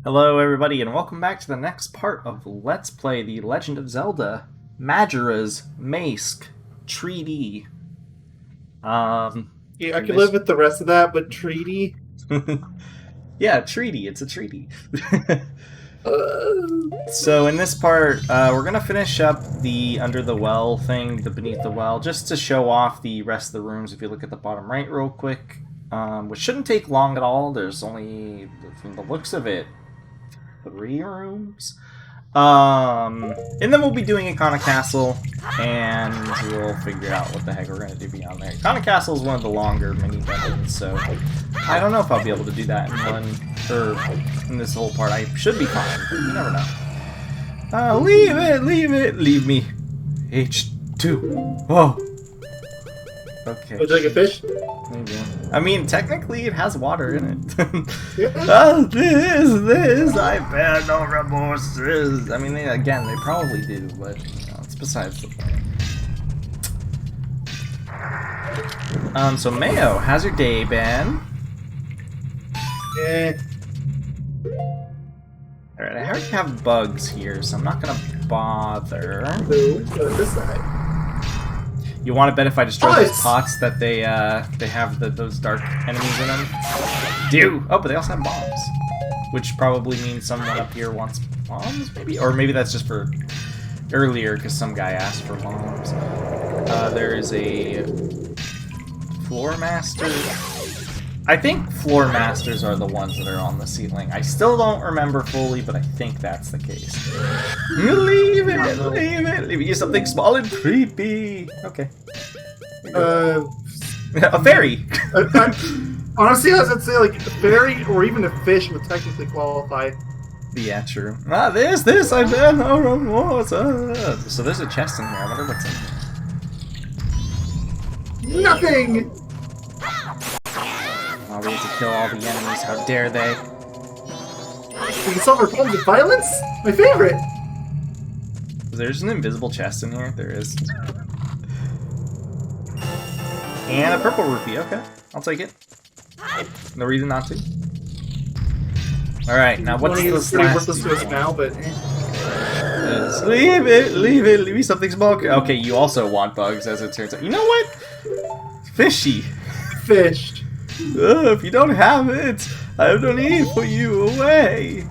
Hello everybody and welcome back to the next part of Let's Play The Legend of Zelda Majora's Mask Treaty. Yeah, I could live with the rest of that, but treaty. Yeah, treaty, it's a treaty. Uh, So in this part, we're gonna finish up the under the well thing, the beneath the well, just to show off the rest of the rooms. If you look at the bottom right real quick, which shouldn't take long at all. There's only, from the looks of it, 3 rooms. And then we'll be doing Ikana Castle, and we'll figure out what the heck we're gonna do beyond there. Ikana Castle is one of the longer mini dungeons, so I don't know if I'll be able to do that in in this whole part. I should be fine, but you never know. Leave me. H2. Whoa. Okay. would you like a fish? Maybe. I mean, technically, it has water in it. Yeah. Oh, I bear no remorses. I mean, again, they probably do, but it's besides the point. So Mayo, how's your day been? Yeah. Alright, I already have bugs here, so I'm not gonna bother. So, go this side. You want to bet if I destroy Nice. those pots that they have those dark enemies in them? Do! Oh, but they also have bombs. Which probably means someone up here wants bombs, maybe? Or maybe that's just for earlier, because some guy asked for bombs. There is a floor master. I think floor masters are the ones that are on the ceiling. I still don't remember fully, but I think that's the case. Leave you something small and creepy. Okay. A fairy. Honestly, I was gonna say like a fairy or even a fish would technically qualify. Yeah, true. This, I bet no remorse. So there's a chest in here. I wonder what's in here. Nothing. Oh, we have to kill all the enemies. How dare they? We can solve our problems with violence. My favorite. There's an invisible chest in here. There is. And a purple rupee. Okay, I'll take it. No reason not to. Alright, now what's Money is this pretty last worthless to us one? now, but Just leave me something small. Okay, you also want bugs, as it turns out. You know what? Fishy. fish. If you don't have it, I have no need for you away.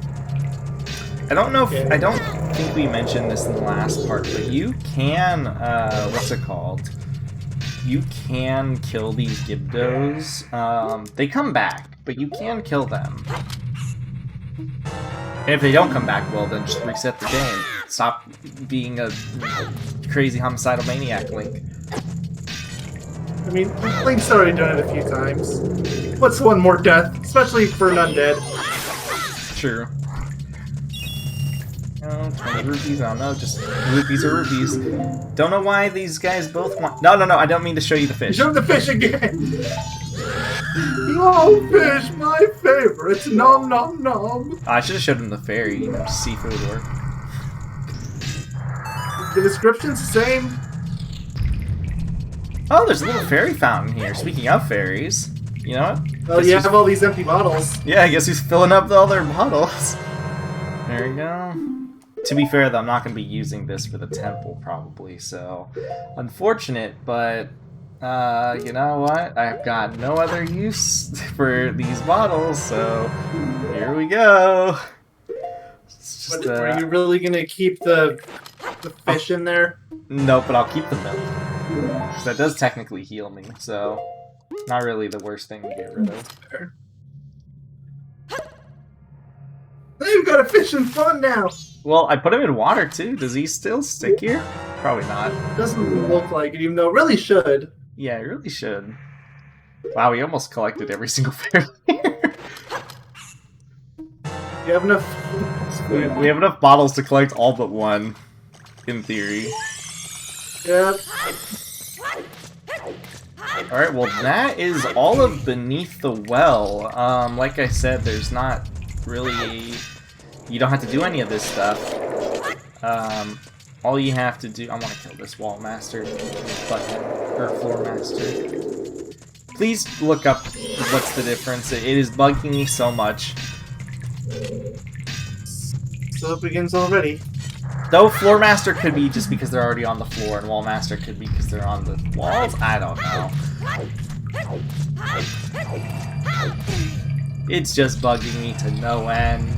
I don't know if, I don't think we mentioned this in the last part, but you can, what's it called? You can kill these Gibdos. They come back, but you can kill them. And if they don't come back, well, then just reset the game. Stop being a crazy homicidal maniac, Link. I mean, Link's already done it a few times. What's one more death, especially for an undead? True. Oh, 20 rupees, I don't know, just rupees are rupees. Don't know why these guys both want... No, I don't mean to show you the fish. Show the fish again! Oh, fish, my favorite! Nom nom nom! I should have showed him the fairy, you know, seafood work. The description's the same. Oh, there's a little fairy fountain here. Speaking of fairies, you know what? Oh, you have all these empty bottles. Yeah, I guess he's filling up all their bottles. There we go. To be fair, though, I'm not going to be using this for the temple, probably, so... Unfortunate, but... you know what? I've got no other use for these bottles, so... Here we go! It's just, But are you really gonna keep the fish in there? Nope, but I'll keep the milk. Because that does technically heal me, so... Not really the worst thing to get rid of. Now you've got a fish in front now! Well, I put him in water, too. Does he still stick here? Probably not. Doesn't look like it, even though it really should. Yeah, I really should. Wow, we almost collected every single fairy here. You have enough... We have enough bottles to collect all but one, in theory. Yeah. Alright, well that is all of Beneath the Well. Like I said, there's not really... You don't have to do any of this stuff. All you have to do... I want to kill this wall master. Butthead. Or floor master. Please look up what's the difference. It is bugging me so much. So it begins already. Though Floor Master could be just because they're already on the floor, and Wall Master could be because they're on the walls. I don't know. It's just bugging me to no end.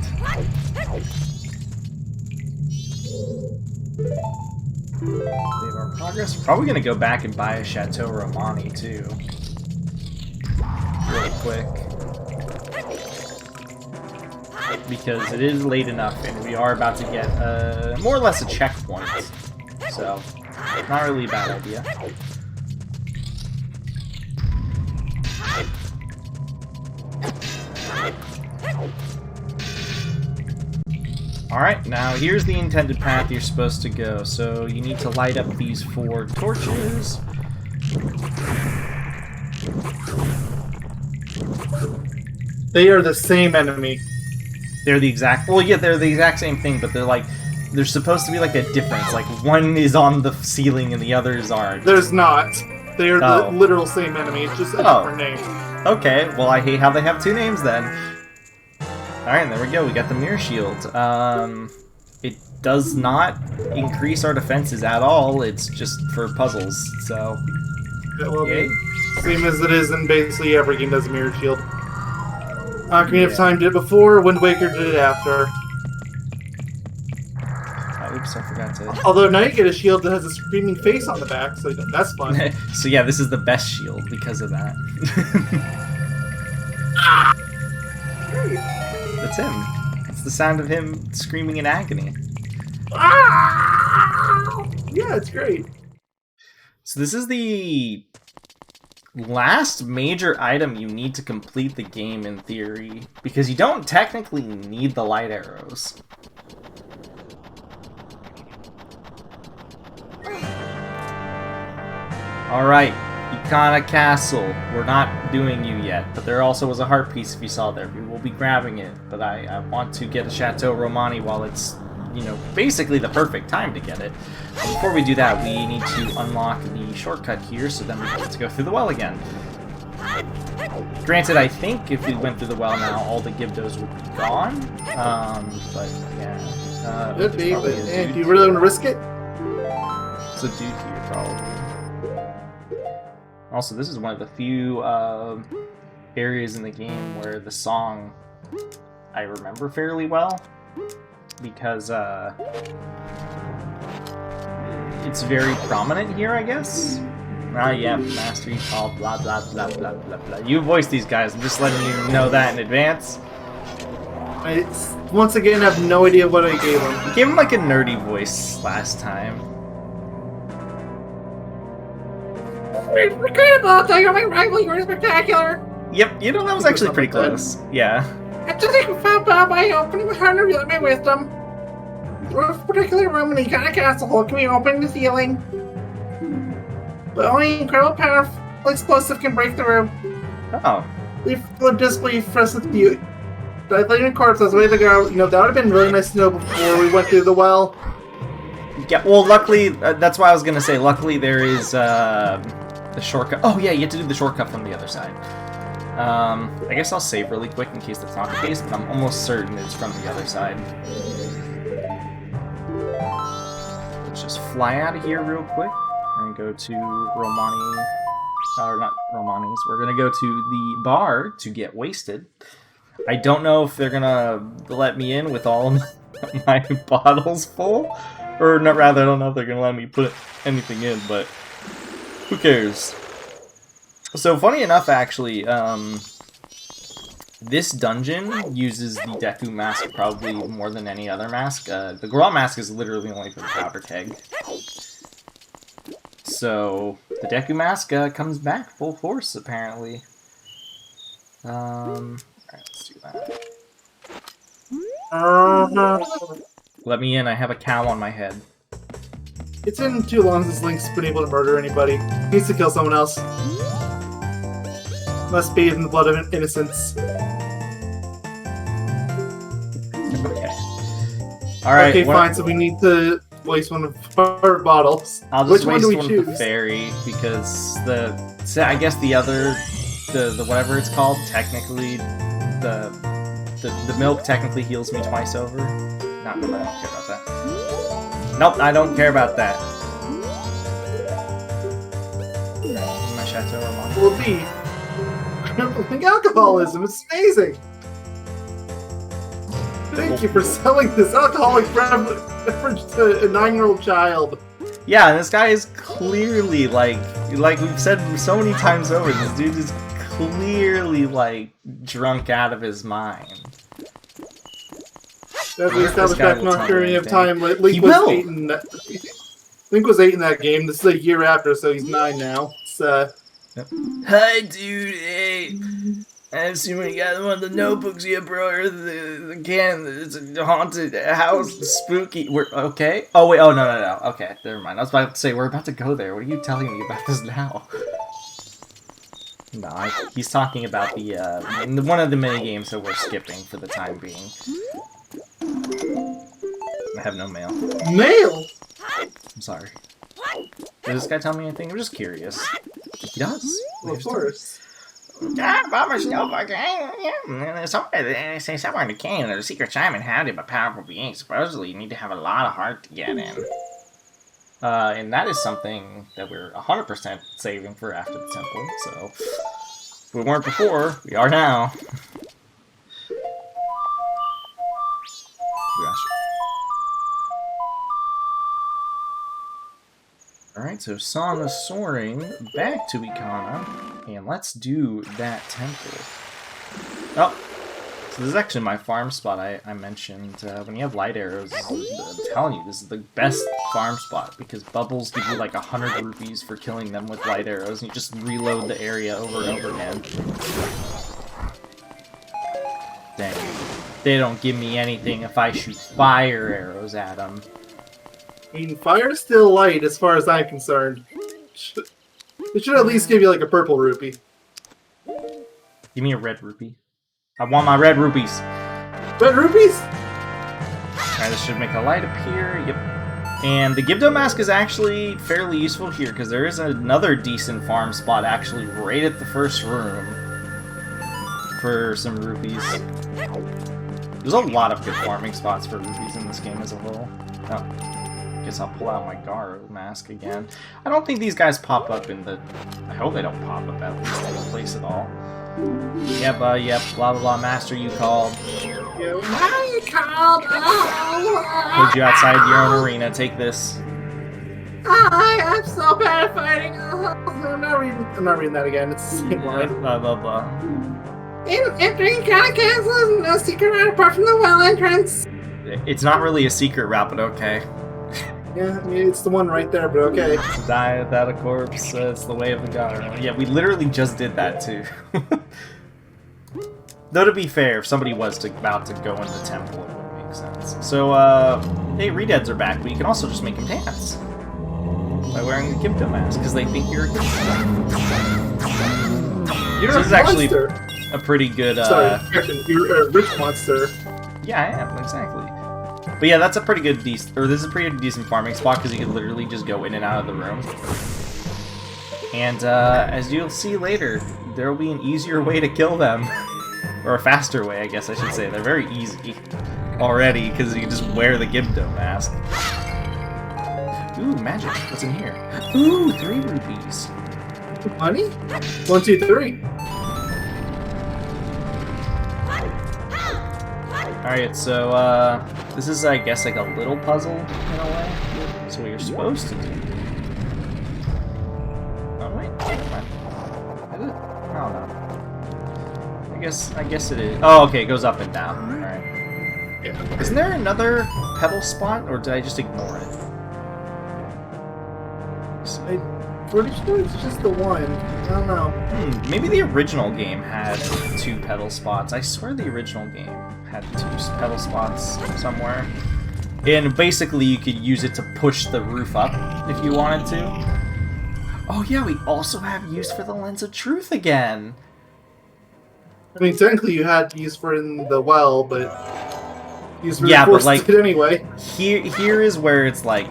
Save our progress. Probably gonna go back and buy a Chateau Romani too. Really quick. Because it is late enough and we are about to get more or less a checkpoint. So, not really a bad idea. Alright, now here's the intended path you're supposed to go. So you need to light up these 4 torches. They are the same enemy. They're the exact... Well, yeah, they're the exact same thing, but they're like... There's supposed to be like a difference. Like, one is on the ceiling and the others aren't. There's not. They are the literal same enemy. It's just a different name. Okay, well, I hate how they have 2 names then. Alright, there we go. We got the Mirror Shield. It does not increase our defenses at all. It's just for puzzles, so... Yay. Same as it is in basically every game does a Mirror Shield. Ocarina of Time did it before, Wind Waker did it after. Oops, I forgot to... Although now you get a shield that has a screaming face on the back, so that's fun. So yeah, this is the best shield because of that. That's him. It's the sound of him screaming in agony. Yeah, it's great. So this is the last major item you need to complete the game in theory, because you don't technically need the light arrows. Alright, Ikana Castle. We're not doing you yet, but there also was a heart piece if you saw there. We will be grabbing it, but I want to get a Chateau Romani while it's, you know, basically the perfect time to get it. But before we do that, we need to unlock the shortcut here, so then we get to go through the well again. Granted, I think if we went through the well now, all the Gibdos would be gone. But yeah. Could be, but do you really want to risk it? It's a dude here, probably. Also, this is one of the few areas in the game where the song I remember fairly well, because it's very prominent here, I guess. Ah, yeah, mastery call, blah, blah, blah, blah, blah, blah. You voice these guys, I'm just letting you know that in advance. I, once again, have no idea what I gave him. You gave him like a nerdy voice last time. Incredible! Tell you my rival, you're spectacular! Yep, you know, that was actually pretty close. Yeah. After taking found out by opening my heart and revealing my wisdom, there was a particular room in the Ikana castle can be opening the ceiling. But only incredible powerful explosive can break through. Oh. Leave the disbelief for us with you. Dilating corpse, that's the way to go. You know, that would have been really nice to know before we went through the well. Yeah, well, luckily, that's why I was gonna say, luckily there is, the shortcut. Oh yeah, you have to do the shortcut from the other side. I guess I'll save really quick in case that's not the case, but I'm almost certain it's from the other side. Let's just fly out of here real quick. We're gonna go to Romani, or not Romani's, we're gonna go to the bar to get wasted. I don't know if they're gonna let me in with all of my bottles full, or not, rather, I don't know if they're gonna let me put anything in, but who cares? So, funny enough, actually, this dungeon uses the Deku mask probably more than any other mask. The Grawl mask is literally only for the powder keg. So, the Deku mask comes back full force, apparently. Alright, let's do that. Let me in, I have a cow on my head. It's been too long since Link's been able to murder anybody. He needs to kill someone else. Must bathe in the blood of innocence. Okay. Alright. Okay, fine, so we need to waste one of our bottles. I'll just Which waste one do we one choose? of the fairy, because I guess the other, the whatever it's called, technically, the milk technically heals me twice over. Not, I don't care about that. Nope, I don't care about that. My chateau or mine. Will be crippling alcoholism. It's amazing. Thank you for selling this alcoholic beverage to a 9-year-old child. Yeah, and this guy is clearly like we've said so many times over, this dude is clearly like drunk out of his mind. As we established guy back in will our tell period me of time, anything. Link He was will. 8 in that. Link was 8 in that game. This is a year after, so he's 9 now. It's, Hi, dude. Hey, I assume you got one of the notebooks you bro, or the can. It's a haunted house, spooky. We're okay. Oh wait. Oh no. Okay, never mind. I was about to say we're about to go there. What are you telling me about this now? No, he's talking about the one of the mini games that we're skipping for the time being. I have no mail. mail! I'm sorry. Does this guy tell me anything? I'm just curious. He does. Well, of course. Yeah, Bomber's notebook. They say somewhere in the canyon there's a secret chime inhabited by powerful beings. Supposedly, you need to have a lot of heart to get in. And that is something that we're 100% saving for after the temple. So, if we weren't before, we are now. Gosh. Alright, so Song of Soaring, back to Ikana, and let's do that temple. Oh, so this is actually my farm spot I mentioned. When you have light arrows, I'm telling you, this is the best farm spot, because bubbles give you like 100 rupees for killing them with light arrows, and you just reload the area over and over again. Dang, they don't give me anything if I shoot fire arrows at them. I mean, fire's still light as far as I'm concerned. It should at least give you like a purple rupee. Give me a red rupee. I want my red rupees. Red rupees? Alright, this should make a light appear. Yep. And the Gibdo mask is actually fairly useful here, because there is another decent farm spot actually right at the first room for some rupees. There's a lot of good farming spots for rupees in this game as a whole. Oh. Guess I'll pull out my Garo mask again. I don't think these guys pop up in the... I hope they don't pop up at least in the place at all. Yep, blah blah blah, master you called. Now you called. Put you outside your own arena, take this. I'm so bad at fighting. I'm not reading that again. It's the same line. Blah blah blah. Entering Ikana Castle is no secret route apart from the well entrance. It's not really a secret route, but okay. Yeah, I mean, it's the one right there, but okay. To die without a corpse, it's the way of the god. Yeah, we literally just did that too. Though to be fair, if somebody was about to go into the temple, it would make sense. So, hey, Redeads are back, but you can also just make them dance. By wearing the Gibdo mask, because they think you're a You're This is a actually monster. a pretty good, Sorry, correction, you're a rich monster. Yeah, I am, exactly. But yeah, that's a pretty good this is a pretty decent farming spot, because you can literally just go in and out of the room. And as you'll see later, there will be an easier way to kill them. Or a faster way, I guess I should say. They're very easy already, because you just wear the Gibdo mask. Ooh, magic. What's in here? Ooh, 3 rupees. Money? 1, 2, 3. Alright, so, this is, I guess, like a little puzzle, in a way. That's what you're supposed to do. Oh, wait. Never mind. Is it? I don't know. I guess it is. Oh, okay, it goes up and down. Alright. Yeah. Isn't there another pedal spot, or did I just ignore it? I'm pretty sure it's just the one. I don't know. Maybe the original game had 2 pedal spots. I swear the original game had 2 pedal spots somewhere. And basically you could use it to push the roof up if you wanted to. Oh yeah, we also have use for the Lens of Truth again. I mean, technically you had to use for in the well, but use for Yeah, but, forced like, it anyway. Here is where it's like,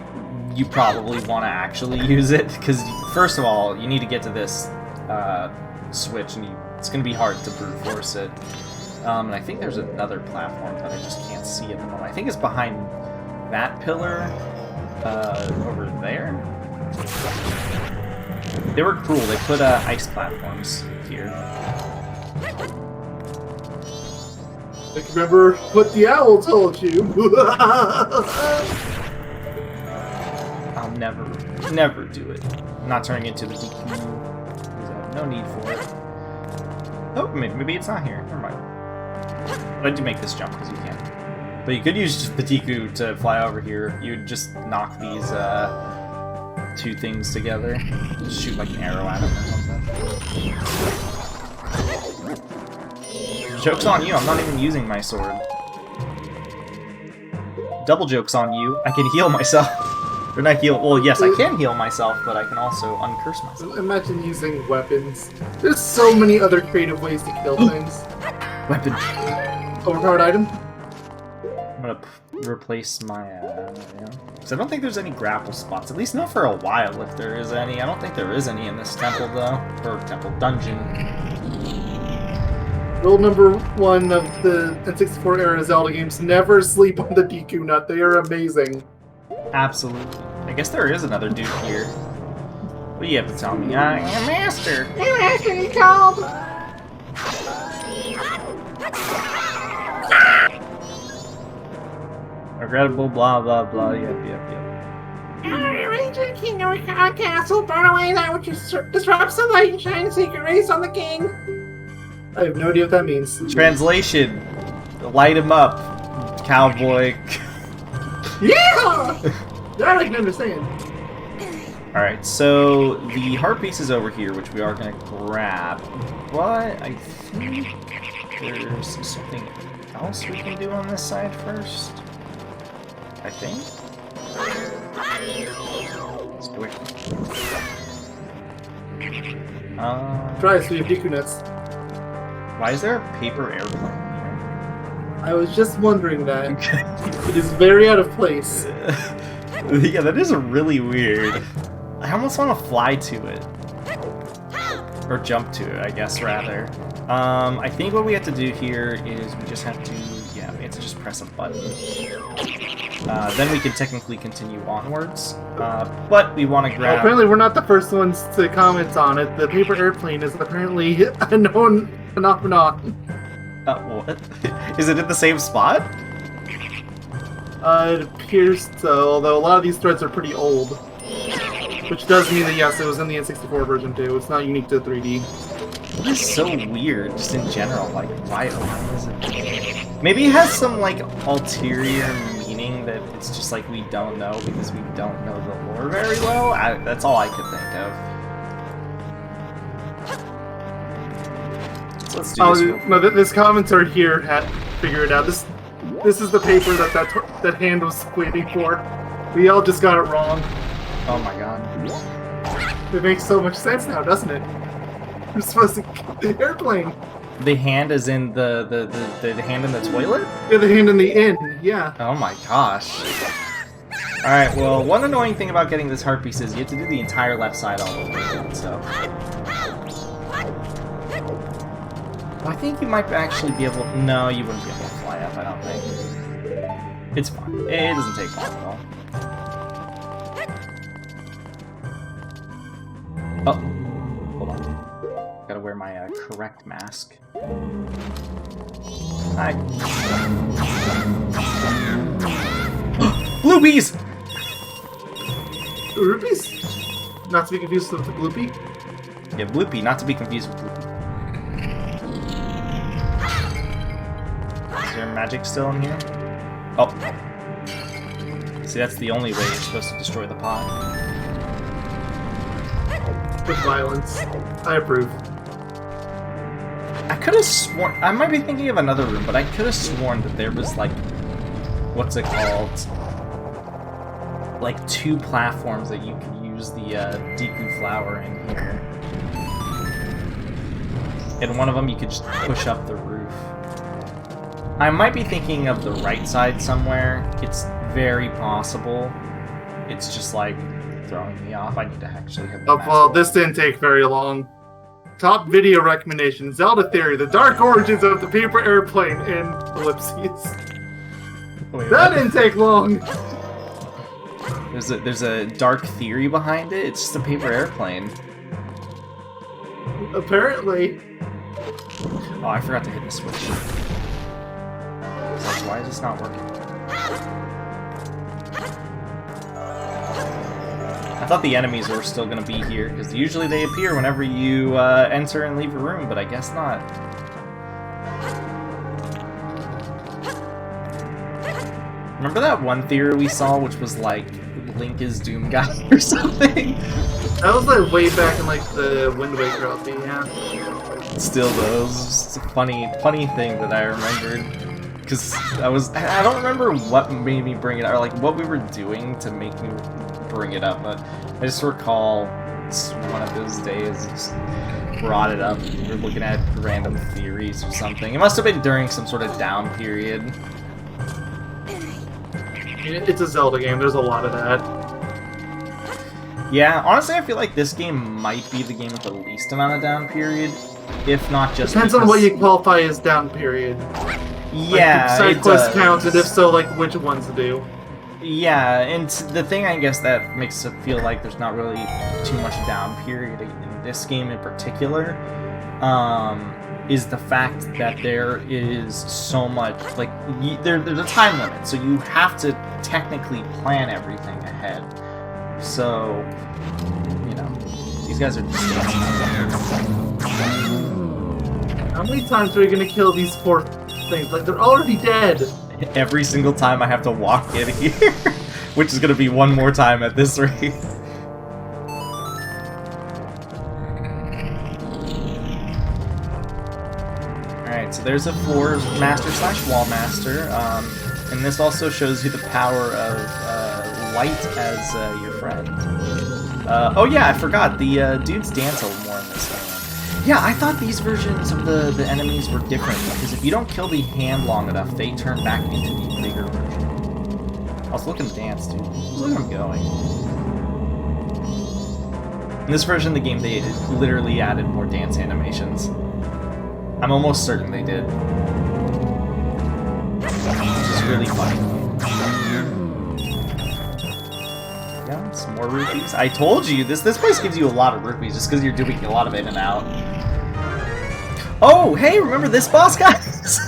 you probably want to actually use it, because first of all, you need to get to this switch, and it's going to be hard to brute force it. And I think there's another platform that I just can't see at the moment. I think it's behind that pillar over there. They were cruel. They put ice platforms here. Like, remember what the owl told you. I'll never do it. I'm not turning into the DQ. Because I have no need for it. Oh, maybe it's not here. Never mind. Why'd you make this jump? Because you can. But you could use just the Deku to fly over here. You would just knock these two things together. Just shoot like an arrow at them or something. Joke's on you, I'm not even using my sword. Double joke's on you, I can heal myself. Or not heal, well yes, I can heal myself, but I can also uncurse myself. Imagine using weapons. There's so many other creative ways to kill things. Weapon. Overpowered item? I'm gonna replace my, because I don't think there's any grapple spots, at least not for a while if there is any. I don't think there is any in this temple though, or temple dungeon. Rule number 1 of the N64 era Zelda games, never sleep on the Deku Nut, they are amazing. Absolutely. I guess there is another dude here. What do you have to tell me? I am master! Hey, Master, you called! Regrettable, blah blah blah, yep. Ranger King of Ikana Castle, burn away that which disrupts the light and shine secret rays on the king. I have no idea what that means. Translation. Light him up, cowboy. Yeah! That I can understand. Alright, so the heart piece is over here, which we are going to grab. But I think there's something else we can do on this side first. I think. Let's do it. Try so we have Deku Nuts. Why is there a paper airplane here? I was just wondering that. It is very out of place. Yeah, that is really weird. I almost want to fly to it. Or jump to it, I guess, rather. I think what we have to do here is we just have to, yeah, we have to just press a button. Then we can technically continue onwards. But we want to grab... Well, apparently we're not the first ones to comment on it. The paper airplane is apparently a known phenomenon. What? Is it in the same spot? It appears so, although a lot of these threads are pretty old. Which does mean that, yes, it was in the N64 version too. It's not unique to 3D. It is so weird, just in general. Like, why is it? Maybe it has some, like, ulterior meaning that it's just like we don't know because we don't know the lore very well. That's all I could think of. So let's do this. No, this commenter here had figured it out. This is the paper that hand was waiting for. We all just got it wrong. Oh my god. It makes so much sense now, doesn't it? We're supposed to get the airplane. The hand is in the hand in the toilet? Yeah, the hand in the inn, yeah. Oh my gosh. Alright, well, one annoying thing about getting this heart piece is you have to do the entire left side all over again, so... I think you might actually be able... No, you wouldn't be able to fly up, I don't think. It's fine. It doesn't take long at all. Oh, hold on. Gotta wear my correct mask. Hi. Bloopies! Rupees? Not to be confused with the Bloopy? Yeah, Bloopy, not to be confused with Bloopy. Is there magic still in here? Oh. See, that's the only way you're supposed to destroy the pot. With violence. I approve. I could have sworn... I might be thinking of another room, but I could have sworn that there was, like... What's it called? Like, 2 platforms that you could use the Deku flower in here. And one of them you could just push up the roof. I might be thinking of the right side somewhere. It's very possible. It's just, like... throwing me off. I need to actually have the Oh, well, this didn't take very long. top video recommendation: Zelda Theory: The Dark Origins of the Paper Airplane in ellipses. Wait, That didn't take long. There's a dark theory behind it. It's just a paper airplane. Apparently. Oh, I forgot to hit the switch. Why is this not working? I thought the enemies were still going to be here, because usually they appear whenever you enter and leave a room, but I guess not. Remember that one theory we saw, which was like, Link is Doom Guy or something? That was like way back in like the Wind Waker LP, yeah. Still though, it was just a funny thing that I remembered. Because I don't remember what made me bring it up, or like what we were doing to make me bring it up, but I just recall it's one of those days just brought it up. We were looking at random theories or something. It must have been during some sort of down period. It's a Zelda game, there's a lot of that. Yeah, honestly I feel like this game might be the game with the least amount of down period, if not just Depends on what you qualify as down period. Yeah, like, side quest counts, and if so, like which ones to do. Yeah, and the thing I guess that makes it feel like there's not really too much down period in this game in particular, is the fact that there is so much, like, there's a time limit, so you have to technically plan everything ahead. So, you know, these guys are just... How many times are we gonna kill these poor things? Like, they're already dead! Every single time I have to walk in here, which is gonna be one more time at this rate. Alright, so there's a floor master slash wall master, and this also shows you the power of light as your friend. Oh yeah, I forgot, the dudes dance a little more in this one. Yeah, I thought these versions of the enemies were different, because if you don't kill the hand long enough, they turn back into the bigger version. I was looking to dance, dude. Look at him going. In this version of the game, they literally added more dance animations. I'm almost certain they did. Which is really funny. Yeah, some more rupees. I told you, this place gives you a lot of rupees just because you're doing a lot of in and out. Oh, hey, remember this boss, guys?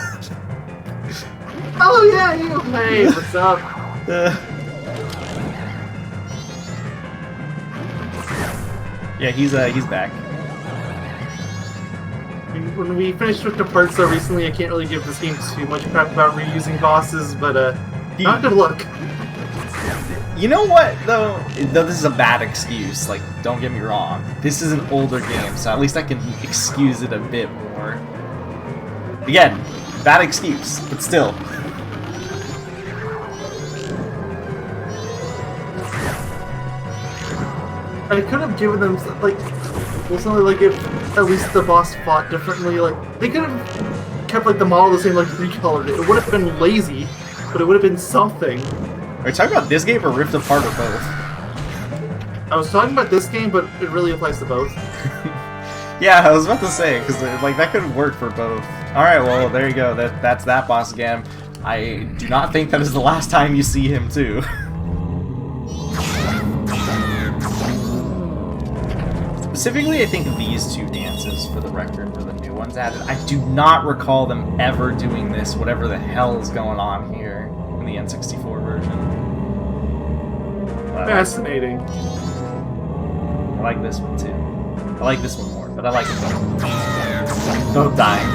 Oh yeah, you! Hey, what's up? Yeah, he's back. When we finished with the parts so recently, I can't really give this game too much crap about reusing bosses, but not good luck. You know what, though this is a bad excuse, like, don't get me wrong. This is an older game, so at least I can excuse it a bit more. Again, bad excuse, but still. I could have given them, like, well, something like if at least the boss fought differently, like, they could have kept, like, the model the same, like, recolored it. It would have been lazy, but it would have been something. Are you talking about this game or Rift Apart or both? I was talking about this game, but it really applies to both. Yeah, I was about to say, because like that could work for both. Alright, well, there you go. That's that boss again. I do not think that is the last time you see him, too. Specifically, I think these two dances, for the record, were the new ones added. I do not recall them ever doing this, whatever the hell is going on here in the N64 version. Fascinating. I like this one, too. I like this one more, but I like it both. Both dying.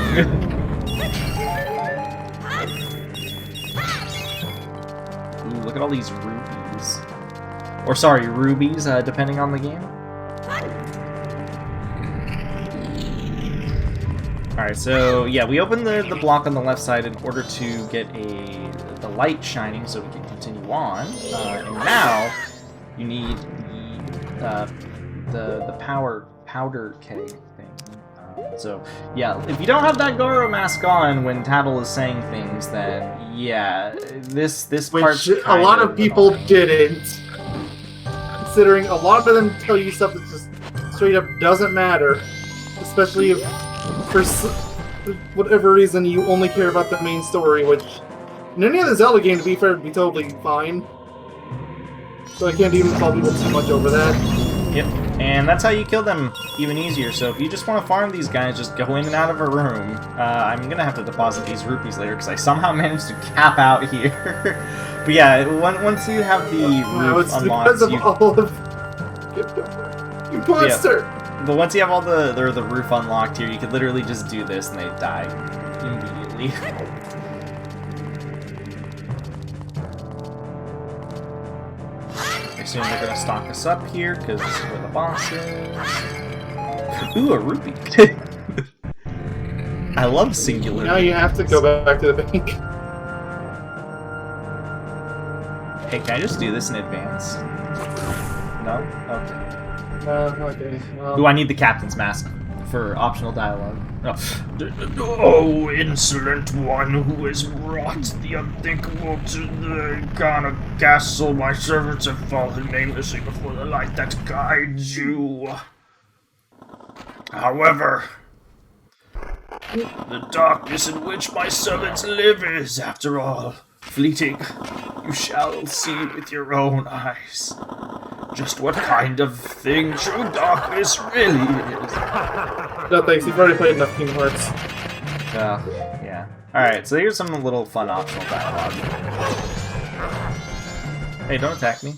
Ooh, look at all these rubies. Or sorry, rubies, depending on the game. Alright, so yeah, we open the block on the left side in order to get the light shining so we can continue on. And now you need the powder keg thing. So yeah, if you don't have that Goro mask on when Tattle is saying things, then yeah, this part's Which a lot of people didn't. Considering a lot of them tell you stuff that just straight up doesn't matter. especially if for whatever reason you only care about the main story, which in any other Zelda game, to be fair, would be totally fine. So I can't even fault people too much over that. Yep, and that's how you kill them even easier. So if you just want to farm these guys, just go in and out of a room. I'm gonna have to deposit these rupees later because I somehow managed to cap out here. But yeah, once you have the roof unlocked, because of all of you monster. Yeah, but once you have all the roof unlocked here, you could literally just do this and they die immediately. I assume they're gonna stock us up here because this is where the boss is. Ooh, a rupee. I love singular. Now you have to go back to the bank. Hey, can I just do this in advance? No? Okay. Okay. Well. Ooh, I need the captain's mask for optional dialogue. Oh, insolent one who has wrought the unthinkable to the Ikana castle. My servants have fallen namelessly before the light that guides you. However, the darkness in which my servants live is, after all, fleeting. You shall see with your own eyes just what kind of thing true darkness really is. No thanks, you've already played enough Kingdom Hearts. Yeah. Alright, so here's some little fun optional dialogue. Hey, don't attack me.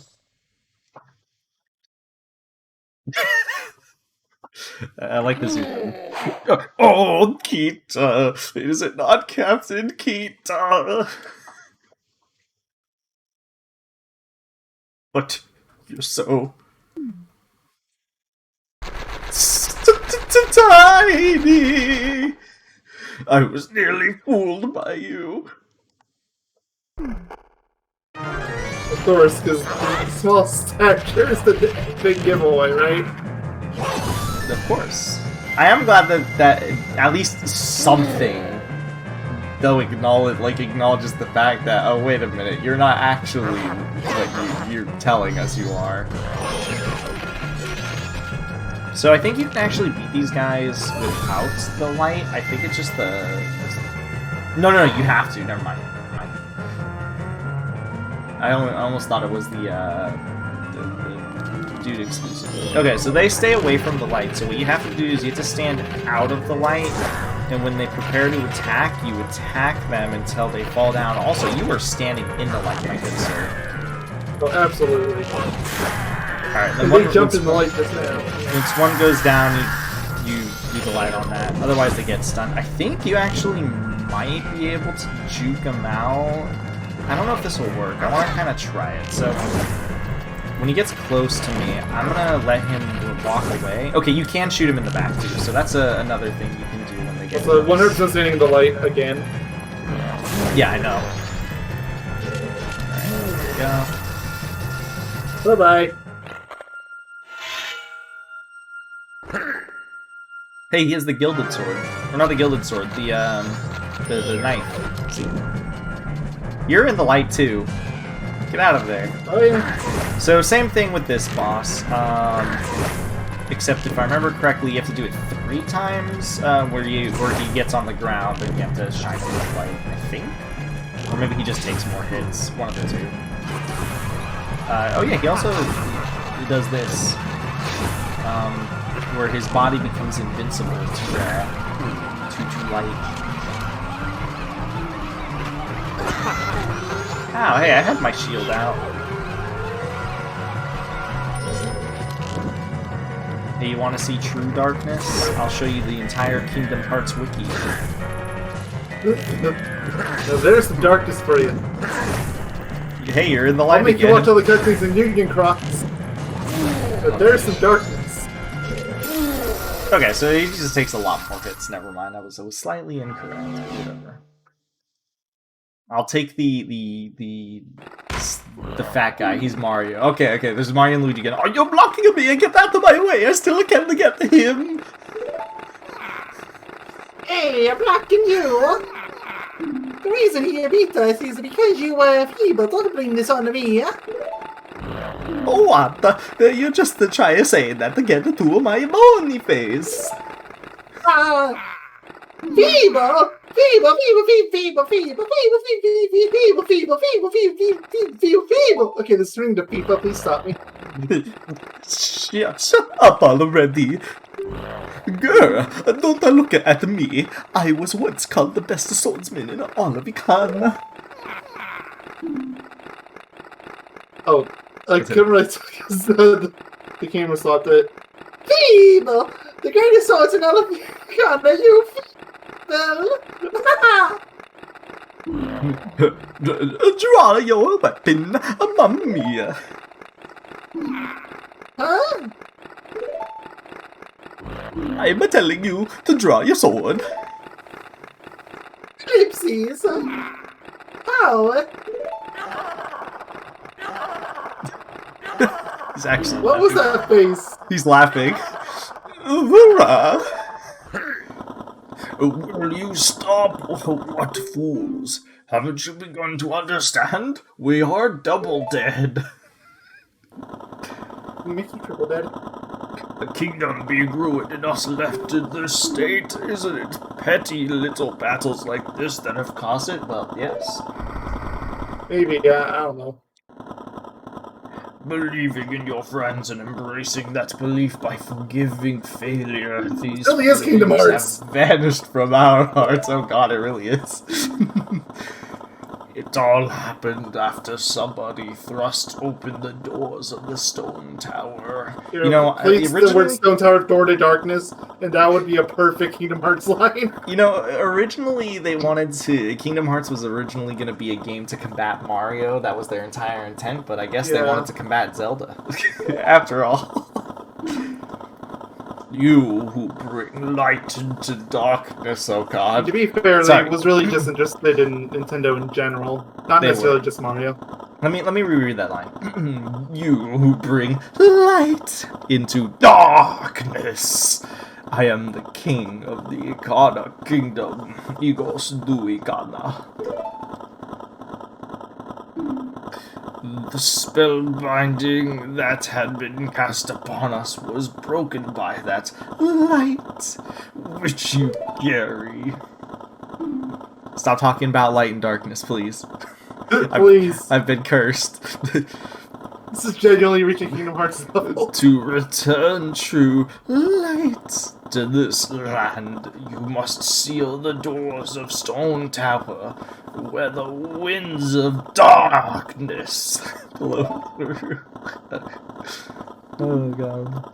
I like the zoom. Oh, Kita! Is it not Captain Kita? But you're so tiny. I was nearly fooled by you. Of course, because small stature is the big giveaway, right? Of course. I am glad that at least something though acknowledges the fact that, oh wait a minute, you're not actually what you're telling us you are. So I think you can actually beat these guys without the light. I think it's just the... No, you have to. Never mind. I almost thought it was the dude exclusive. Okay, so they stay away from the light. So what you have to do is you have to stand out of the light, and when they prepare to attack, you attack them until they fall down. Also, you are standing in the light, my good sir. Oh, absolutely. Alright, then they jumped in the light just now. Once one goes down, you do the light on that. Otherwise, they get stunned. I think you actually might be able to juke them out. I don't know if this will work. I want to kind of try it. So, when he gets close to me, I'm going to let him walk away. Okay, you can shoot him in the back, too. So that's another thing you can do when they get so close. 100% standing in the light again. Yeah, I know. Alright, there we go. Bye-bye. Hey, he has the gilded sword. Or not the gilded sword, the knife. See? You're in the light, too. Get out of there. Oh, yeah. So, same thing with this boss. Except if I remember correctly, you have to do it 3 times, where he gets on the ground and you have to shine through the light, I think? Or maybe he just takes more hits. One of the two. Oh yeah, he also does this. Where his body becomes invincible to light. Ow, hey, I had my shield out. Hey, you want to see true darkness? I'll show you the entire Kingdom Hearts wiki. Now there's some darkness for you. Hey, you're in the light I'll make again. you watch all the cutscenes and you can cross. But there's some darkness. Okay, so he just takes a lot more hits. Never mind, I was slightly incorrect. Whatever. I'll take the fat guy. He's Mario. Okay, there's Mario and Luigi again. Oh, you're blocking me! Get out of my way! I still can't get to him! Hey, I'm blocking you! The reason he beat us is because you were feeble. Don't bring this on me, huh? Oh, what? You just try saying that to get to my bony face. Feeble! Feeble! Feeble! Feeble! Feeble! Feeble! Feeble! Feeble! Feeble! Feeble! Feeble! Okay, the string to feeble. Please stop me. Shut up already. Girl, don't look at me. I was once called the best swordsman in all of Ikana. Oh, I couldn't really tell because the camera stopped it. Feeble! The greatest swords in all of Ikana, you Draw your weapon, mamma mia. Huh? I'm telling you to draw your sword. Ellipses. How? He's actually What was that face? He's laughing. Vera! Will you stop? Oh, what fools! Haven't you begun to understand? We are double dead. You make you triple dead. The kingdom being ruined and us left in this state, isn't it? Petty little battles like this that have caused it? Well, yes. Maybe, yeah, I don't know. Believing in your friends and embracing that belief by forgiving failure, these Really is Kingdom beliefs Hearts. have vanished from our hearts. Oh god, it really is. It all happened after somebody thrust open the doors of the stone tower. You know, place the word originally, Stone Tower door to darkness, and that would be a perfect Kingdom Hearts line. you know, originally they wanted to. Kingdom Hearts was originally going to be a game to combat Mario. That was their entire intent, but I guess they Yeah. wanted to combat Zelda. After all. You who bring light into darkness, oh god. To be fair, Sorry. they was really just interested in Nintendo in general, not They necessarily were. just Mario. Let me reread that line. You who bring light into darkness. I am the king of the Ikana kingdom. Igos du Ikana. The spell binding that had been cast upon us was broken by that light which you carry. Stop talking about light and darkness, please. Please, I've been cursed. this is genuinely reaching Kingdom Hearts level. To return true light to this land, you must seal the doors of Stone Tower, where the winds of darkness blow through. Oh god.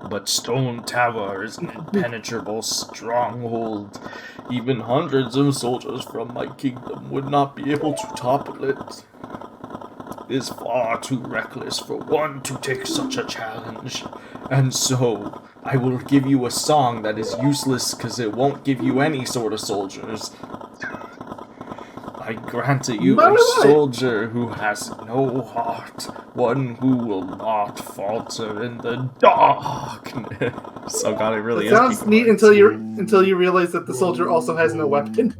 But Stone Tower is an impenetrable stronghold. Even hundreds of soldiers from my kingdom would not be able to topple it. It is far too reckless for one to take such a challenge. And so, I will give you a song that is useless because it won't give you any sort of soldiers. I granted you a soldier who has no heart, one who will not falter in the darkness. Oh god, it really It is. sounds neat until you realize that the soldier also has no weapon.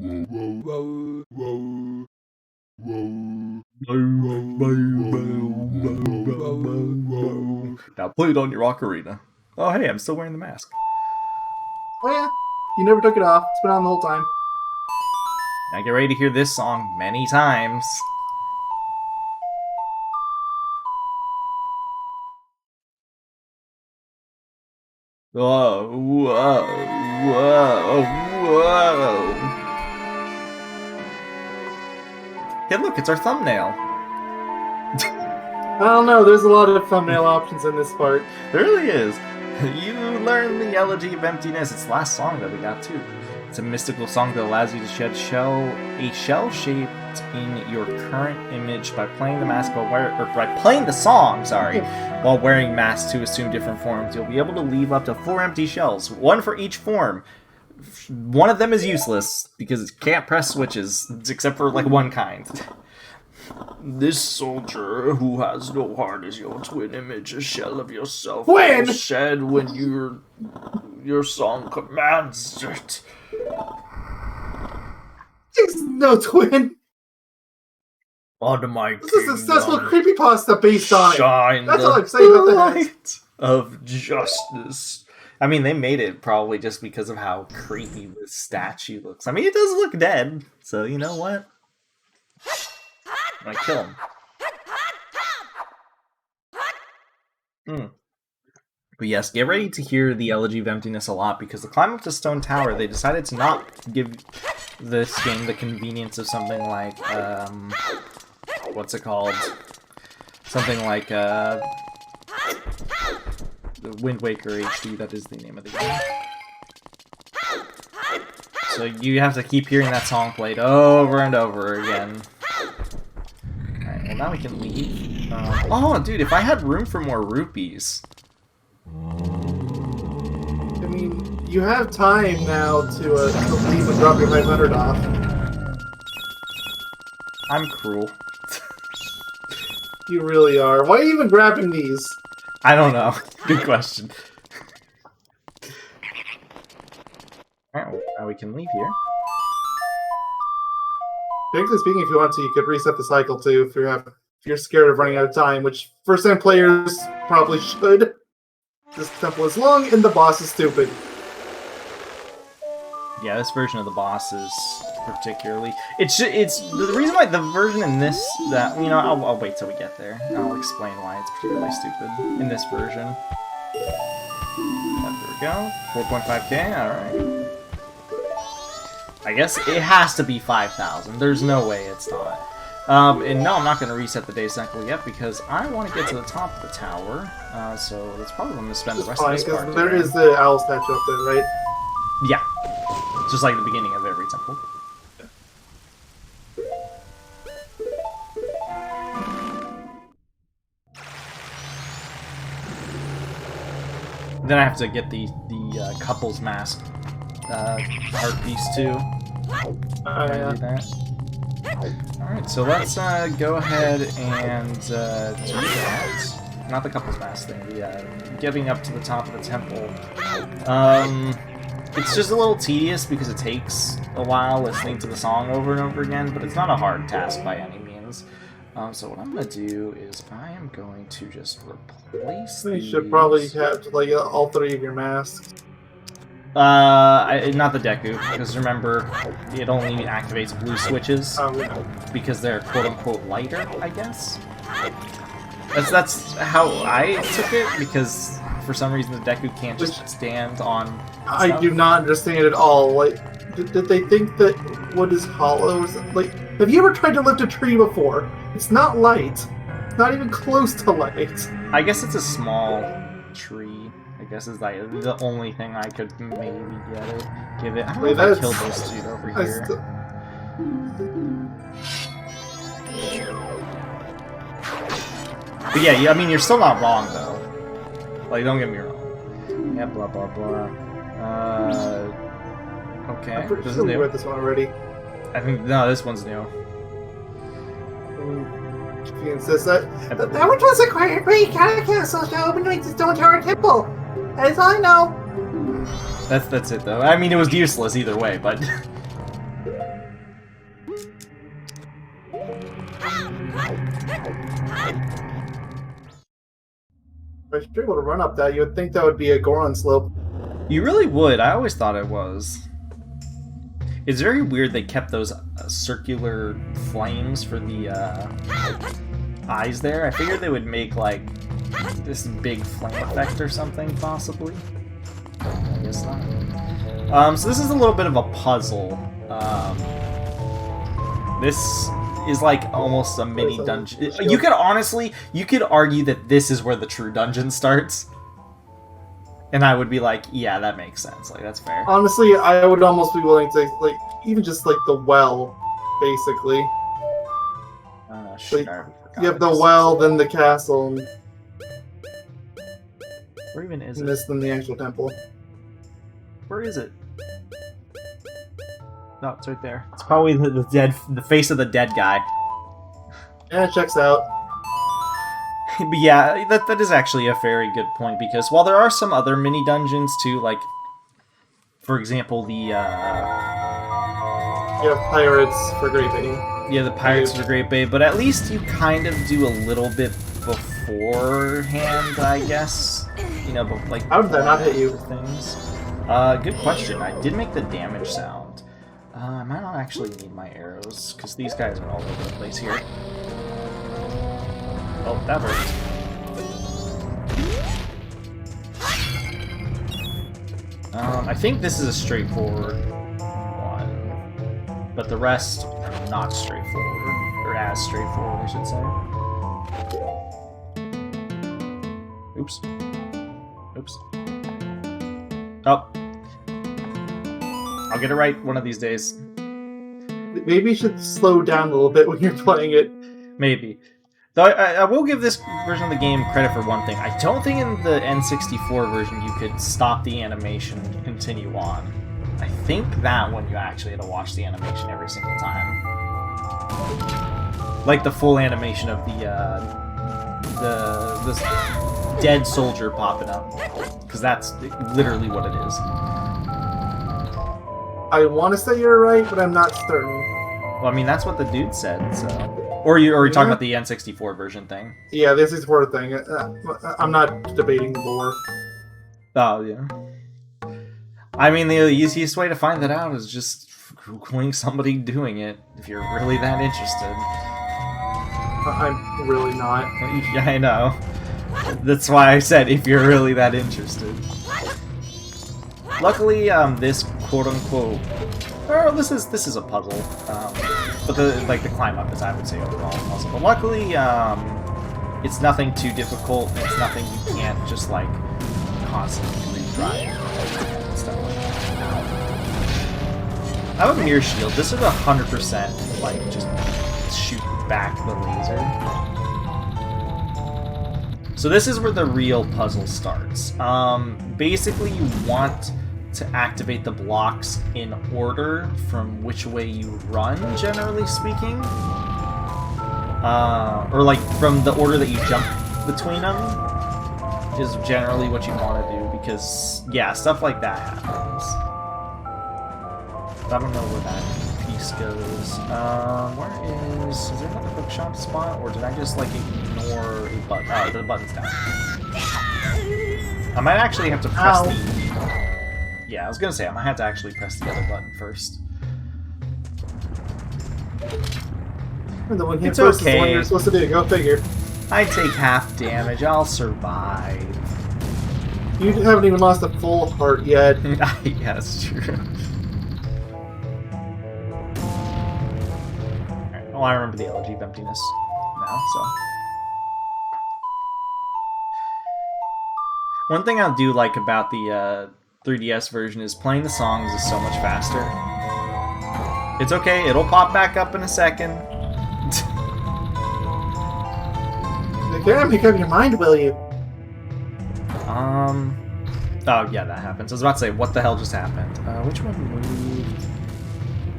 Now play it on your ocarina. Oh hey, I'm still wearing the mask. Oh yeah, you never took it off. It's been on the whole time. Now get ready to hear this song many times. Whoa, whoa, whoa, whoa. Hey look, it's our thumbnail. I don't know, there's a lot of thumbnail options in this part. There really is. You learn the Elegy of Emptiness. It's the last song that we got too. It's a mystical song that allows you to shed a shell shaped in your current image by playing the mask by playing the song, while wearing masks to assume different forms. You'll be able to leave up to 4 empty shells, one for each form. One of them is useless because it can't press switches, except for like one kind. This soldier who has no heart is your twin image, a shell of yourself. Twin! Will shed when your song commands it. There's no twin. On my This is a successful kingdom, creepypasta based on it. shine That's the all I'm saying about the light of justice. I mean, they made it probably just because of how creepy this statue looks. I mean, it does look dead, so you know what? I'm gonna kill him. But yes, get ready to hear the Elegy of Emptiness a lot, because the climb up to Stone Tower, they decided to not give this game the convenience of something like, what's it called? Something like, the Wind Waker HD, that is the name of the game. So you have to keep hearing that song played over and over again. Alright, well now we can leave. Oh, dude, if I had room for more rupees... I mean, you have time now to leave and drop your 500 off. I'm cruel. You really are. Why are you even grabbing these? I don't know. Good question. Alright, well, now we can leave here. Technically speaking, if you want to, you could reset the cycle too if you're scared of running out of time, which first-time players probably should. This temple is long and the boss is stupid. Yeah, this version of the boss is particularly... It's the reason why the version in this... you know, I'll wait till we get there. I'll explain why it's particularly stupid in this version. There we go. 4.5k, alright. I guess it has to be 5,000. There's no way it's not. And no, I'm not going to reset the day cycle yet because I want to get to the top of the tower. So that's probably when I'm going to spend the rest of this part. There is the owl statue up there, right? Yeah. Just like the beginning of every temple. Then I have to get the couple's mask art piece too. Yeah. Do that. Alright, so let's go ahead and do that. Not the couple's mask thing, the getting up to the top of the temple. It's just a little tedious because it takes a while listening to the song over and over again, but it's not a hard task by any means. So what I'm going to do is I am going to just replace You these. should probably have like all three of your masks. Not the Deku, because remember, it only activates blue switches because they're quote-unquote lighter, I guess. That's how I took it, because for some reason the Deku can't just stand on stuff. I do not understand at all. Like, did they think that wood is hollow? Like, have you ever tried to lift a tree before? It's not light. It's not even close to light. I guess it's a small tree. I guess is like the only thing I could maybe give it. I don't know if I killed this dude over here. But yeah, I mean, you're still not wrong though. Like, don't get me wrong. Yeah, blah blah blah. Okay. I'm pretty This sure is we new. read this one already. I think no, this one's new. If you insist that. That one was a quiet great Ikana castle to open to the Stone Tower Temple. That's all I know. That's it though. I mean, it was useless either way, but. If you're able to run up that, you would think that would be a Goron slope. You really would. I always thought it was. It's very weird they kept those circular flames for the eyes there. I figured they would make like this big flame effect or something, possibly. I guess not. So this is a little bit of a puzzle. This is like almost a mini dungeon. You could argue that this is where the true dungeon starts. And I would be like, yeah, that makes sense. Like, that's fair. Honestly, I would almost be willing to, like, even just, like, the well, basically. Shit, Like, I already forgot you have the what well, then the castle, and Where even is it? this, then the actual temple. Where is it? No, it's right there. It's probably the face of the dead guy. Yeah, it checks out. But yeah, that is actually a very good point, because while there are some other mini dungeons too, like, for example, the You have pirates for Great Bay. yeah, the Pirates of the Great Bay, but at least you kind of do a little bit beforehand, I guess, you know, but like... How did that not hit you? Things. Good question. I did make the damage sound. I might not actually need my arrows, because these guys are all over the place here. Oh, that hurt. I think this is a straightforward one, but the rest are not straightforward, or as straightforward, I should say. Oops. Oops. Oh. I'll get it right one of these days. Maybe you should slow down a little bit when you're playing it. Maybe. Though I will give this version of the game credit for one thing. I don't think in the N64 version you could stop the animation and continue on. I think that one you actually had to watch the animation every single time. Like the full animation of the dead soldier popping up. Because that's literally what it is. I want to say you're right, but I'm not certain. Well, I mean, that's what the dude said, so... Or are you talking about the N64 version thing? Yeah, this is for a thing. I'm not debating the lore. Oh, yeah. I mean, the easiest way to find that out is just Googling somebody doing it, if you're really that interested. I'm really not. Yeah, I know. That's why I said, if you're really that interested. Luckily, this quote-unquote... Oh, this is a puzzle. But the climb up is, I would say, overall a puzzle. But luckily, it's nothing too difficult. It's nothing you can't just, like, constantly retry and stuff like that. I have a mirror shield. This is 100%, like, just shoot back the laser. So this is where the real puzzle starts. Basically, you want to activate the blocks in order from which way you run, generally speaking. Or like from the order that you jump between them is generally what you want to do, because, yeah, stuff like that happens. I don't know where that piece goes. Where is there another bookshop spot, or did I just, like, ignore a button? Oh, the button's down. I might actually have to press the... Yeah, I was gonna say, I might have to actually press the other button first. The one It's first okay. is the one you're supposed to do. Go figure. I take half damage. I'll survive. You haven't even lost a full heart yet. Yeah, that's true. Alright, well, I remember the elegy of emptiness now, so... One thing I do like about the 3DS version is playing the songs is so much faster. It's okay, it'll pop back up in a second. You can't make up your mind, will you? Oh, yeah, that happens. I was about to say, what the hell just happened? Which one moved?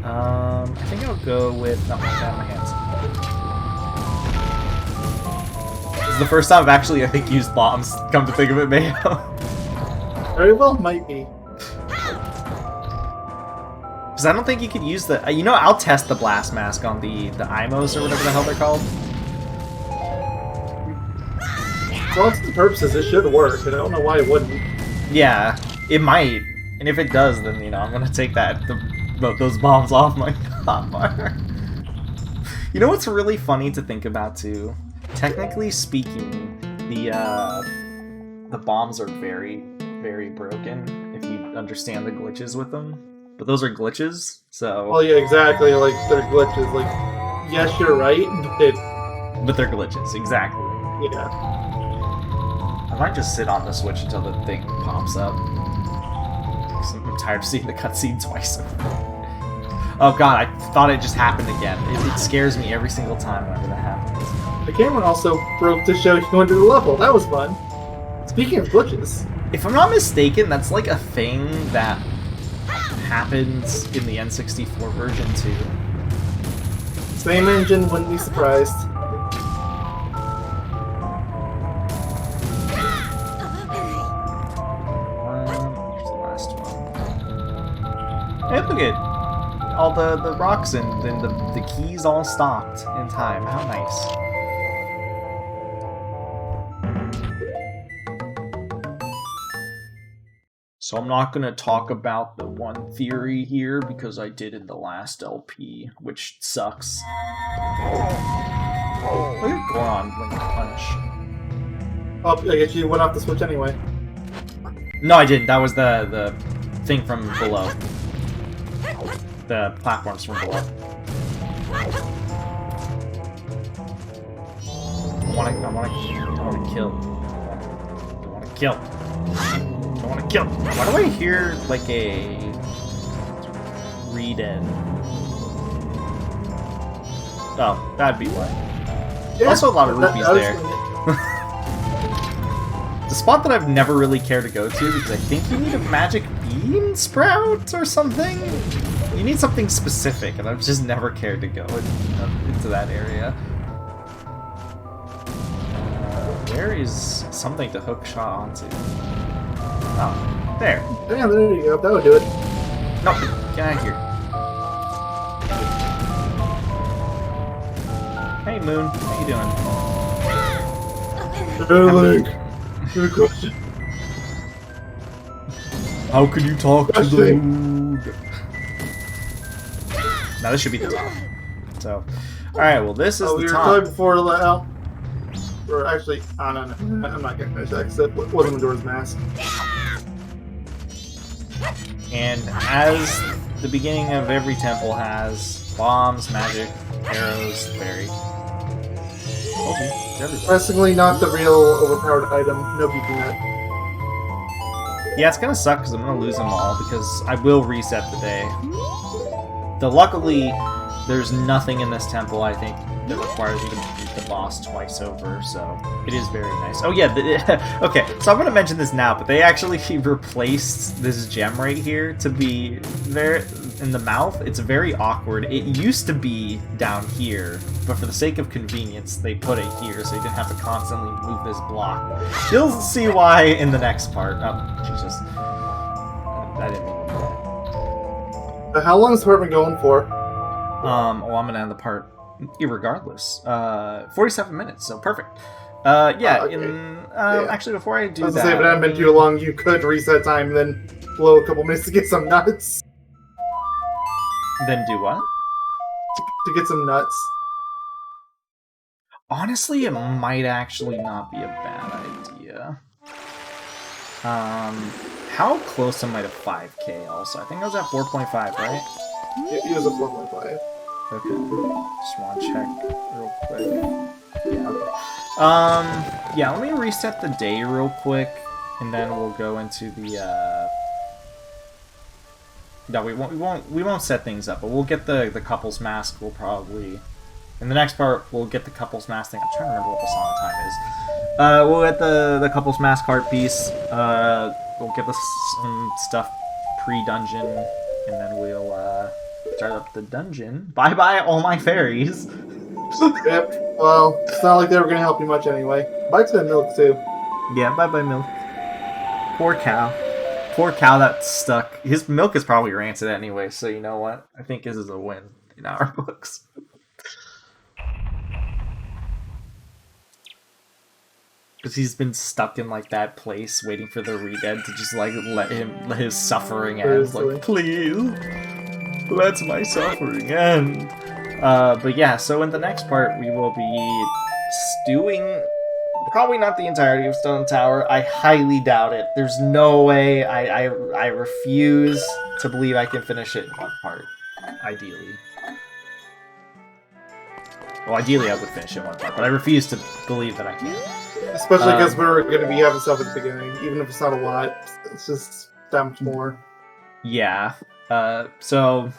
I think I'll go with... No, I got my hands. This is the first time I've actually, I think, used bombs, come to think of it, Mayo. Very well, might be. Because I don't think you could use the... You know, I'll test the blast mask on the IMOs or whatever the hell they're called. For all intents and purposes, it should work, and I don't know why it wouldn't. Yeah, it might. And if it does, then, you know, I'm going to take those bombs off my hotfire. You know what's really funny to think about, too? Technically speaking, the bombs are very, very broken, if you understand the glitches with them. But those are glitches, so... Well, yeah, exactly, like, they're glitches. Like, yes, you're right, but they're glitches, exactly. Yeah. I might just sit on the Switch until the thing pops up. I'm tired of seeing the cutscene twice. Oh god, I thought it just happened again. It scares me every single time whenever that happens. The camera also broke to show you under the level. That was fun. Speaking of glitches... If I'm not mistaken, that's like a thing that happens in the N64 version too. Same engine, wouldn't be surprised. Here's the last one. Hey, look at all the rocks and then the keys all stopped in time. How nice. So I'm not going to talk about the one theory here because I did in the last LP, which sucks. Look at Goron blink punch. Oh, I guess you went off the switch anyway. No, I didn't. That was the thing from below. The platforms from below. I want to kill. I want to kill. I want to kill. Why do I hear like a read-in? Oh, that'd be why. Yeah, Also, a lot of rupees that there. It's a spot that I've never really cared to go to because I think you need a magic bean sprout or something. You need something specific, and I've just never cared to go into that area. Where is something to hook shot onto? Oh, there. Yeah, there you go. That would do it. No, get out of here. Hey, Moon. How you doing? Link. Good question. How can you talk to the moon? Now this should be the top. So, alright, well this is Oh, the we were top. talking before out. Or actually, oh, no, I'm not gonna finish that because that wasn't Majora's Mask. And as the beginning of every temple has bombs, magic, arrows, fairy. Okay, it's everywhere. Surprisingly, not the real overpowered item. No beating that. Yeah, it's gonna suck because I'm gonna lose them all because I will reset the day. Though luckily, there's nothing in this temple, I think, that requires you to beat the boss twice over, so it is very nice. Oh yeah, okay, so I'm going to mention this now, but they actually replaced this gem right here to be there in the mouth. It's very awkward. It used to be down here, but for the sake of convenience, they put it here, so you didn't have to constantly move this block. You'll see why in the next part. Oh, Jesus. I didn't mean to do that. How long is the part been going for? Well, I'm gonna end the part irregardless. 47 minutes, so perfect. Yeah, Okay. yeah. Actually, before I do I was that... gonna say, if it hadn't been too long, you could reset time and then blow a couple minutes to get some nuts. Then do what? To get some nuts. Honestly, it might actually not be a bad idea. How close am I to 5k also? I think I was at 4.5, right? It was a 4.5. Okay. Just want to check real quick. Yeah, okay. Yeah, let me reset the day real quick, and then we'll go into the, No, we won't set things up, but we'll get the couple's mask. We'll probably... In the next part, we'll get the couple's mask thing. I'm trying to remember what the song time is. We'll get the couple's mask heart piece. We'll get some stuff pre-dungeon, and then we'll start up the dungeon. Bye-bye, all my fairies. Yep. Well, it's not like they were gonna help you much anyway. Bye to the milk too. Yeah, bye-bye, milk. Poor cow. Poor cow that's stuck. His milk is probably rancid anyway, so you know what? I think this is a win in our books. Because he's been stuck in like that place waiting for the re-dead to just like let his suffering end. Like, please, let my suffering end. But yeah, so in the next part we will be stewing probably not the entirety of Stone Tower. I highly doubt it. There's no way. I refuse to believe I can finish it in one part. Ideally. Well, ideally I would finish it in one part, but I refuse to believe that I can. Especially because we're going to be having stuff at the beginning. Even if it's not a lot, it's just that much more. Yeah. So,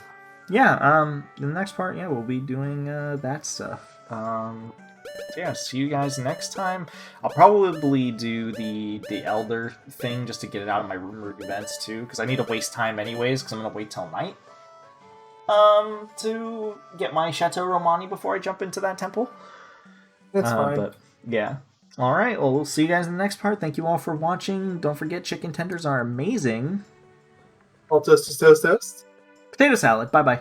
yeah, in the next part, yeah, we'll be doing that stuff. Yeah, see you guys next time. I'll probably do the Elder thing just to get it out of my rumored events, too, because I need to waste time anyways, because I'm going to wait till night. To get my Chateau Romani before I jump into that temple. That's fine. But, yeah. Alright, well, we'll see you guys in the next part. Thank you all for watching. Don't forget, chicken tenders are amazing. All toast is toast toast. Potato salad. Bye-bye.